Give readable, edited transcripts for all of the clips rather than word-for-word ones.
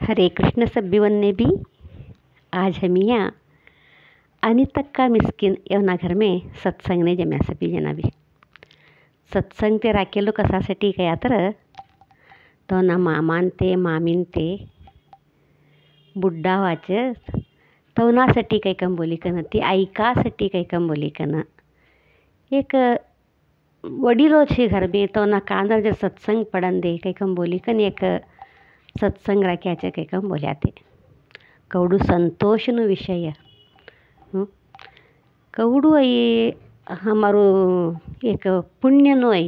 हरे कृष्ण सब्बीवन भी आज हम यहाँ अनितक्का मिस्किन एवना घर में सत्संग ने जम्या सभी जना भी सत्संग ते राखेलो कशासाठी काय तर तो ना मामान ते मामीन ते बुड्ढा व्हायचं तवनासाठी काही कम बोली कन ती ऐकासाठी काही कम बोली कन एक वडीलो छे घर में तो ना कांदर जर सत्संग पड़न दे काही कम बोली कन एक सत्संग राख्याचे काही कम बोल्या ते कवडू संतोषનો विषय कवडू ये हमारो एक पुण्यनो है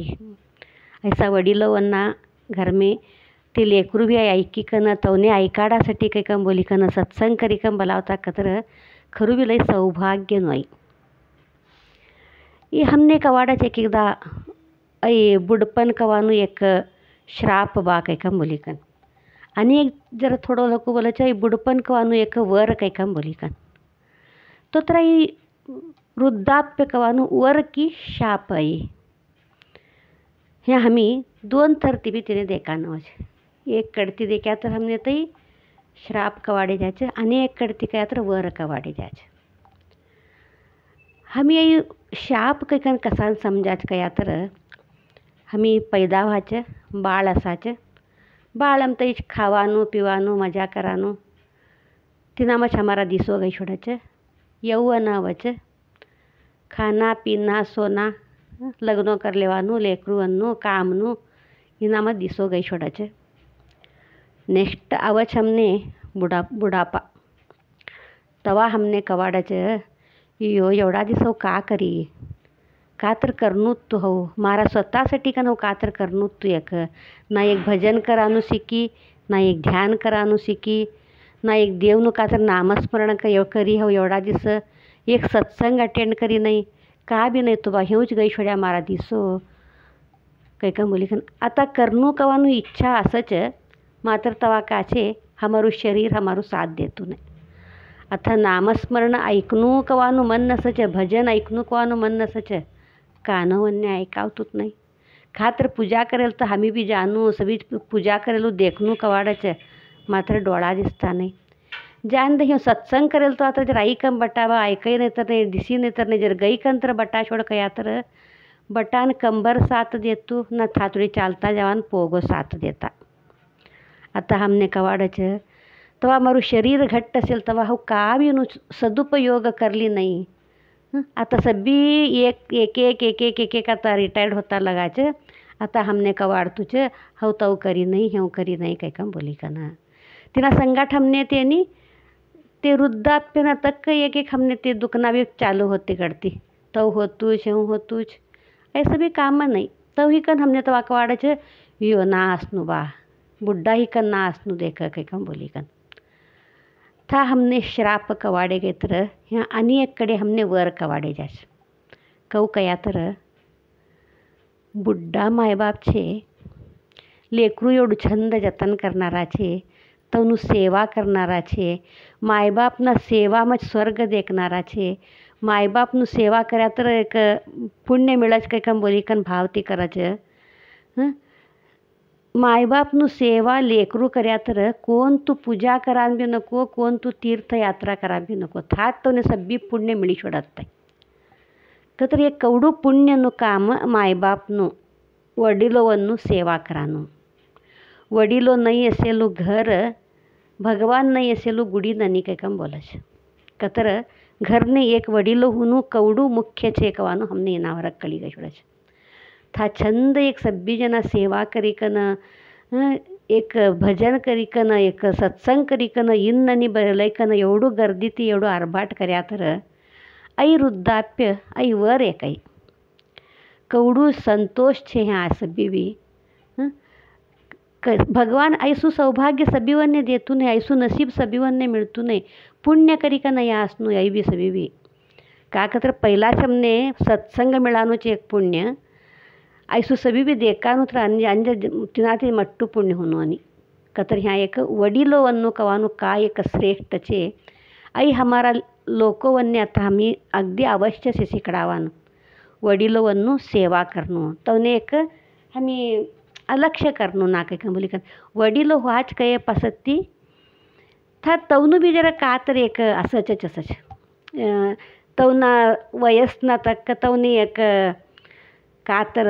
ऐसा वडीलोवन्ना घर में ते लेकरू भी ऐकी कन तवने ऐकाडासाठी काही कम बोली कन सत्संग करी कम बोलावता कतर खरू भी लई सौभाग्य नोई ये हमने कवाडाच एक एकदा ऐ बुडपन कवानु एक श्राप बा काही कम बोली कन आणि एक जरा थोडं लोक बोलायचं बुडपन कवानु एक वर काही काम बोली कन तो तर वृद्धाप्य कवानु वर की शाप आई हे हमें दोन तरतीबी तिने देखा नवज एक कड़ती देखा तर हमने तई श्राप कवाडे जायचे आणि एक कड़ती क्या तर वर कवाडे जायचे हमें ये शाप काही कन कसान समजाच क्या तर हमें पैदा व्हायचं बाळ असायचं बाळम तई खावानू पिवानू मजा करानू तिनामच हमारा दिसो गई छोड़ाच यौवन वच खाना पीना सोना लग्नो कर लेवानू लेकरू अन्नू कामनू इनामत दिसो गई छोड़ाच नेक्स्ट आवच हमने बुढ़ापा तवा हमने कवाडाच यो एवढा दिसो का करी का तर करनूत तू हो मारा स्वतःसाठी का नो का तर करनूत तू एक ना एक भजन करानू शिकी ना एक ध्यान करानू शिकी ना एक देवनु का तर नामस्मरण करी हो एवढा दिस एक सत्संग अटेंड करी नहीं का भी नहीं तो बा हेऊच गई छोड्या मारा दिसो काही का बोली आता करनू कवानू इच्छा असच मात्र तवा काचे हमारू शरीर हमारू साथ देतू नहीं आता नामस्मरण ऐकनू कवानू मन नसच भजन ऐकनू कवानू मन नसच कानवन्य ऐकावतूत नहीं खातर पूजा करेल तो हमी भी जानू सभी पूजा करेलू देखनू कवाड़च मात्र डोळा दिसता नहीं जान दही सत्संग करेल तो आता जर आई कम बटावा ऐकई नहीं तर नहीं दिसी नहीं तर नहीं जर गई कंत्र बटा छोड़ कया तर बटान कंबर साथ देतू न थातुड़ी चालता जवान पोगो साथ देता आता हमने कवाड़च तवा मारू शरीर घट्ट असेल तवा हो का भी सदुपयोग करली नहीं आता सभी एक एक एक एक एक एक एक आता रिटायर्ड होता लगाच आता हमने कवाड़ तुझ हो तव करी नहीं काही काम बोली का ना तिना संगाठ हमने ते वृद्धाप्य ना तक एक एक हमने ते दुखना भी चालू होते करती तव होतूच हेऊ होतूच ऐसा भी काम नहीं तव ही कन हमने तवा कवाड़च यो ना आसनू बा बुड्ढा ही कन ना आसनू देख काही काम बोली कन था हमने श्राप कवाडे गए तर ह्या आणि एक कडे हमने वर कवाडे जास कहू कया तर बुड्ढा मायबाप छे लेकरू एवढं छंद जतन करणारा छे तवनु सेवा करणारा छे मायबापना सेवा मच स्वर्ग देखणारा छे मायबापनु सेवा कर्या तर एक पुण्य मिळच काही कम बोली कन भावती करच मायबापनु सेवा लेकरू कर्या तर कोण तू पूजा करान भी नको कोण तू तीर्थयात्रा करा भी नको थात तो ने सभी पुण्य मिळी छोडत तर एक कवडू पुण्यनु काम मायबापनु वडीलोवन्नु सेवा करानु वडीलो नहीं असेलू घर भगवान नहीं असेलू गुडी ननी काही कम बोलच कतर घरने एक वडीलो हुनु कवडू मुख्य छे कवानु हमने इनावर कली गई छोड़च था छंद एक सभी जना सेवा करी कन एक भजन करी कन एक सत्संग करी कन इन्ननी बरलय कन एवढू गर्दीती एवढू आरभाट कर्या तर आई वृद्धाप्य आई वर एक आई कवडू संतोष छे हाँ सभी भी भगवान ऐसू सौभाग्य सभीवन ने देतू नहीं ऐसू नसीब सभीवन ने मिळतू नहीं पुण्य करी का नहीं आसनू आई भी सभी भी का तर पहिलाच हमने सत्संग मिळानूच एक पुण्य ऐसू सभी भी देखानु तर अंज तिनाती मट्टू पुण्य होनो आणि कतर ह्या एक वडीलोवन्नु कवानु का एक श्रेष्ठ छे आई हमारा लोकोवन्ने आता हमी अगदी अवश्य से शिकडावान वडीलोवन्नु सेवा करनो तवने एक हमी अलक्ष्य करनो ना काही बोली कर वडीलो व्हाच कये पसत्ती था तवनु भी जरा का तर एक असंच तवना वयसना तक तवनी एक का तर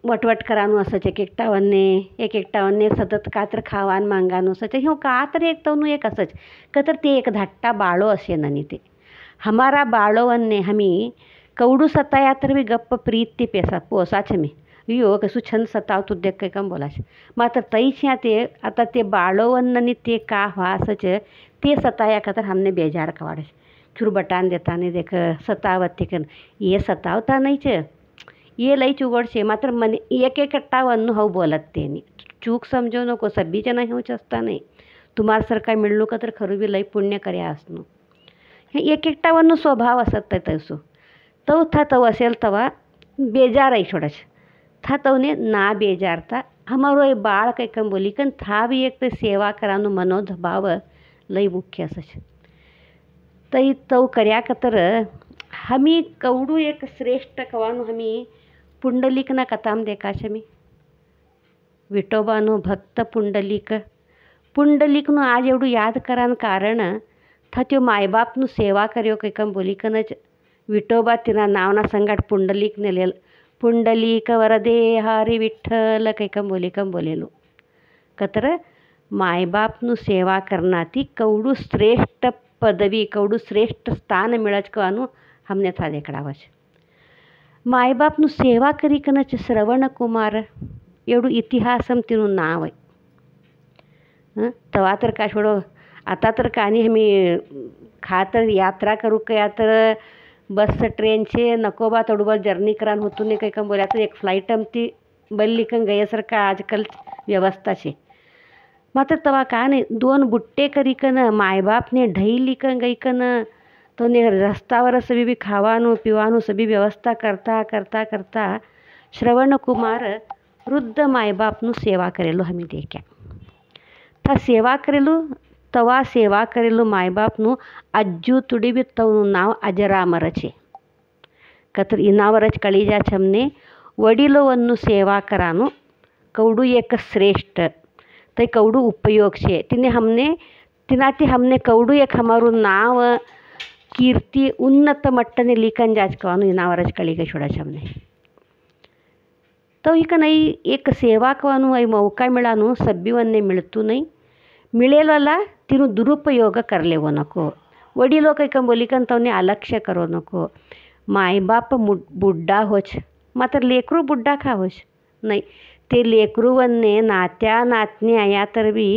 वटवट करानु असंच एक एकटावन्ने सतत का तर खावान मांगानु असंच ह्यो का तर एक तवनु एक असंच का तर ते एक धाट्टा बाळो असे ननी ते हमारा बाळोवन्ने हमी कवडू सताया तर भी गप्प प्रीत ते पोसाच मी यो कसं छंद सतावतो देख काही कम बोलाच मात्र तईच ह्या ते आता ते बाळोवन्ननी ते का व्हा असंच ते सताया का तर हमने बेजार कवाड़े चुर बटान देता नहीं देख सतावत ते कन ये सतावता नहीं च ये लई चुगड़ छे मात्र मन एक एकट्टावन्नु हव बोलत ते नहीं चूक समजो नको सब्बी जना ह्योच असता नाही तुम्हार सरकार मिळलो का तर खरं बी लई पुण्य कर्या असणं एक एकटावन्नु स्वभाव असत तसो तव था तव असेल तवा बेजार आई छोड़च था तवने ना बेजारता हमारो ये बाळ काही कम बोली कन था भी एक तो सेवा करानु मनोभाव लई मुख्य असच तई तव कर्या का तर हमी कवडू एक श्रेष्ठ कवानु हमी पुंडलिकना कथाम देखाश मी विठोबानो भक्त पुंडलिकનું आज एवढं याद करान कारण था त्यो मायबापનું सेवा કર્યો કંઈ કમ બોલી કનજ विठोबा तिना नावना संगाट पुंडलिकने लेल पुंडलिक वरदे हरी विठ्ठल काही कम बोलेलो कतर मायबापનું सेवा करनाती कवडू श्रेष्ठ पदवी कवडू श्रेष्ठ स्थान मिळच कवानु हमने था देखाड़ावच मायबापનું सेवा करी कनच श्रवण कुमार एवढं इतिहासम तिનું नाव आहे तवा तर का छोडो आता तर कानी हमी खातर यात्रा करू का तर बस ट्रेन छे नकोबा थोडं जर्नी करान होतो ने काही कम बोल्या तर एक फ्लाइट अमती बल्ली कन गयसारखा आजकाल व्यवस्था छे मात्र तवा का नाही दोन बुट्टे करी कन मायबापने ढईली कन गई कन तो ने रस्तावर सभी भी खावानु पीवानु सभी व्यवस्था करता करता करता श्रवण कुमार वृद्ध मायबापનું सेवा करेलो हमी देख्या था सेवा करेलो तवा सेवा करेलो मायबापનું अज्जू तुडी बी तवનું नाव अजरामर छे कतर इनावरच कळीजा छमने वडीलोवन्नु सेवा करानु कवडू एक श्रेष्ठ तई कवडू उपयोग छे तिनाती हमने कवडू एक हमारू नाव कीर्ति उन्नत मट्टने लिखन जाच कवानु इनावरच कळीगा छोड़ा छमने तो हिक नहीं एक सेवा कवानु आई मौका मिळानु सब्बीवन्ने मिळतू नहीं मिळेलला तिनु दुरुपयोग करलेवो नको वडीलो काही कम बोली कन तवने अलक्ष्य करो नको मायबाप बुड्ढा होच मात्र लेकरू बुड्ढा खा होच नाही ते लेकरूवन्ने नात्या नातनी आया तर बी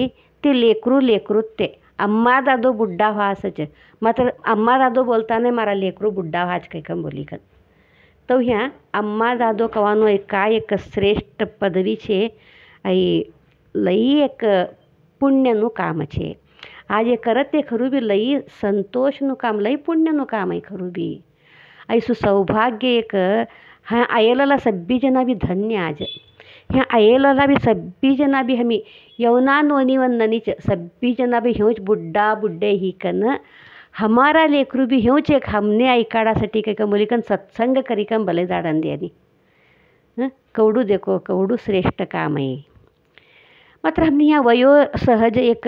ते लेकरूच ते अम्मा दादो बुड्ढा व्हा असच मात्र अम्मा दादो बोलता नहीं मारा लेकरू बुड्ढा व्हाच काही कम बोली कन तो ह्या अम्मा दादो कवानो एक श्रेष्ठ पदवी छे आई लई एक पुण्यનું કામ છે આજે કરતે ખરું બી લઈ સંતોષનું કામ લઈ પુણ્યનું કામ आहे ખરું બી ऐसु सौभाग्य एक हाँ आयेलला सब्बी जना भी धन्य आज ह्या आयेलला भी सब्बी जना भी हमी यवनान वनीवन्ननीच सब्बी जना भी ह्योच बुड्ढा बुड्ढे ही कन हमारा लेकरू भी ह्योच एक हमने ऐकाडासाठी काही का बोली कन सत्संग करी कन भले जाडन द्यानी कवडू देखो कवडू श्रेष्ठ काम आहे मात्र हमने यहाँ वयो सहज एक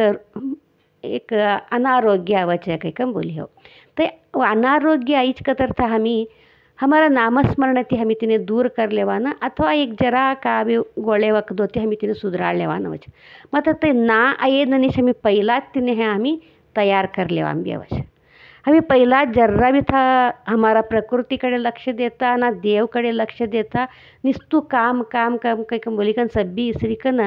अनारोग्य आवच है कम बोली हो तो अनारोग्य आईच कतर था हमी हमारा नामस्मरण ती हमी तिने दूर कर लेवाना अथवा एक जरा का भी गोळे वक्त होते हमी तिने सुधराळ लेवाना वच मात्र ते ना आये ननीश हमी पहिलाच तिने है हमी तयार कर लेवा वच हमी पहिला जर्रा भी था हमारा प्रकृतीकडे लक्ष देता ना देवकडे लक्ष देता निस्तू काम काम काम काही कम बोली कन सब्बी इसरी कन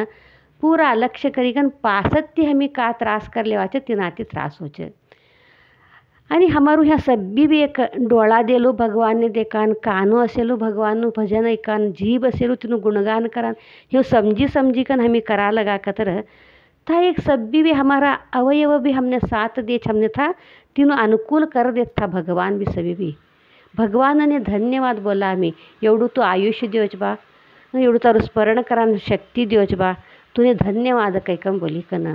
पूरा लक्ष्य करीकन पासत ती हमी का त्रास कर लेवाचे तिनाती त्रास होचे आणि हमारू ह्या सब्बी भी एक डोळा देलो भगवान ने देखान कानो असेलो भगवान भजन ऐकान जीभ असेलो तिनु गुणगान करान ह्यो समझी कन हमी करा लगा कतर था एक सब्बी भी हमारा अवयव भी हमने साथ दे हमने था तिनु अनुकूल कर देत था भगवान भी सभी भी भगवान ने धन्यवाद बोला हमी एवढू तो आयुष्य देवच बा एवढू तारू स्मरण करान शक्ति देवच बा तूने धन्यवाद काही कम बोली कना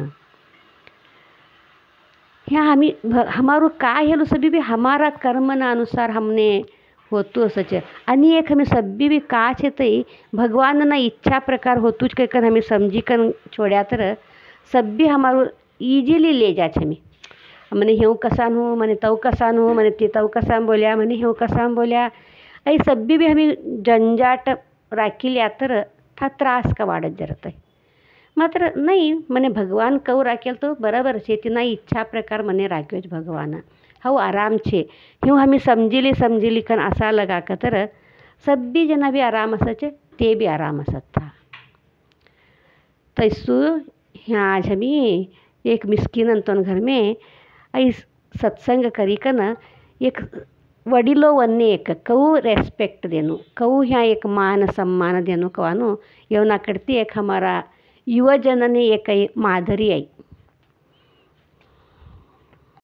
ह्या हमी हमारू का हेलो सभी भी हमारा कर्मना अनुसार हमने होतो सच आणि एक हमें सब्बी भी का छे तई भगवान ना इच्छा प्रकार होतुच कई कन हमें समझी कन छोड्या तर सब्बी हमारू इजीली ले जा छे मने ह्यूँ कसान हूँ, मने तऊ कसान हूँ, मने ते तऊ कसान बोल्या, मने ह्यूँ कसान बोल्या. ऐ सब्बी भी हमी जंजाट राखील यातर था त्रास का वाढत जरत आहे. मात्र नाही મને ભગવાન કહું રાખેલ તો બરાબર છે તેના ઈચ્છા પ્રકાર મને રાખ્યો જ ભગવાન. હવ આરામ છે હું आम्ही समजिली कन असा लगा का तर सब्बी जना भी आराम असायचे ते भी आराम असत था. तैसू ह्या आज हमी एक मिस्किन अंतोन घर में आई सत्संग करी कन एक वडीलो वन्ने एक कहू रेस्पेक्ट देनु कहू ह्या एक मान सम्मान देनु कवानु येवना करती एक हमारा युवजनने एक माधुरी आई.